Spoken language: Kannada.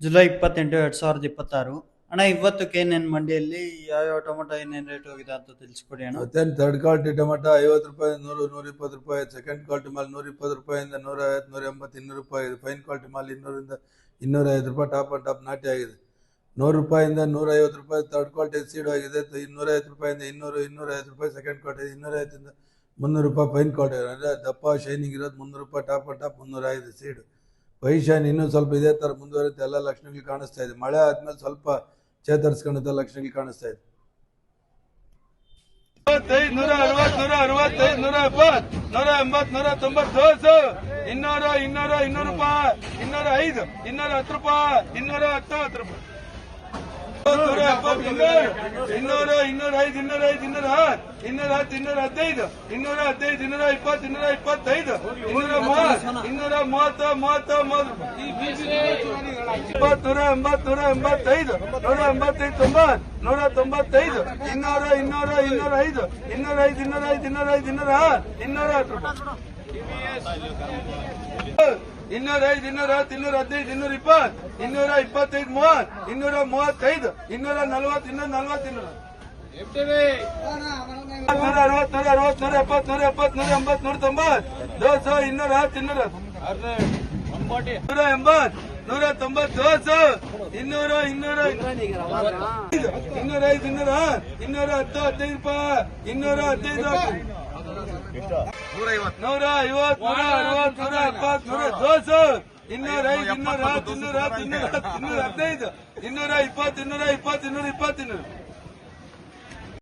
ಜುಲೈ 28, 2026. ಅಣ್ಣ, ಇವತ್ತು KNN ಮಂಡಿಯಲ್ಲಿ ಯಾವ್ಯಾವ ಟೊಮೊಟೊ ಏನೇನು ರೇಟ್ ಹೋಗಿದೆ ಅಂತ ತಿಳಿಸ್ಕೊಡಿ ಅಣ್ಣ. ಮತ್ತೇನು ಥರ್ಡ್ ಕ್ವಾಲಿಟಿ ಟೊಮೆಟೊ 50 ರೂಪಾಯಿ, 100, 120 ರೂಪಾಯಿ. ಸೆಕೆಂಡ್ ಕ್ವಾಲಿಟಿ ಮಾಲ್ 120 ರೂಪಾಯಿಂದ 150, 180, 200 ರೂಪಾಯಿ ಇದೆ. ಫೈನ್ ಕ್ವಾಲಿಟಿ ಮಾಲ್ 200ರಿಂದ 250 ರೂಪಾಯಿ ಟಾಪ್ ಅಂಡ್ ಟಾಪ್ ನಾಟಿ ಆಗಿದೆ. 100 ರೂಪಾಯಿಂದ 150 ರೂಪಾಯಿ ಥರ್ಡ್ ಕ್ವಾಲಿಟಿ ಸೀಡ್ ಆಗಿದೆ. 250 ರೂಪಾಯಿಂದ 200, 250 ರೂಪಾಯಿ ಸೆಕೆಂಡ್ ಕ್ವಾಲಿಟಿ, 250ರಿಂದ 300 ರೂಪಾಯಿ ಫೈನ್ ಕ್ವಾಲಿಟಿ. ಅಂದರೆ ದಪ್ಪ ಶೈನಿಂಗ್ ಇರೋದು 300 ರೂಪಾಯಿ top and top 305 seed. Shine ಇನ್ನೂ ಸ್ವಲ್ಪ ಇದೇ ಥರ ಮುಂದುವರಿಯುತ್ತೆ. ಎಲ್ಲ ಲಕ್ಷಣಗಳು ಕಾಣಿಸ್ತಾ ಇದೆ. ಮಳೆ ಆದ್ಮೇಲೆ ಸ್ವಲ್ಪ ಚೇತರಿಸ್ಕೊಂಡಂಥ ಲಕ್ಷಣಗಳು ಕಾಣಿಸ್ತಾ ಇದೆ. 160, 165, 170, 180, 190, 200, 200, 200 ರೂಪಾಯಿ, 205, 210 ರೂಪಾಯಿ, 210 ರೂಪಾಯಿ, 270, 200, 205, 205, 210, 215, 215, 220, 225, 230, 130, 185, 195, 195, 200, 205, 210 ರೂಪಾಯಿ, 210, 215, 220, 225, 230, 235, 240, 160, 170, 180, 180, 190, 200, 180, 190, 200, 205, 210, ರೂಪಾಯಿ, 215, 150, 160, 170, 205, 210, 215, 220, 220, 220,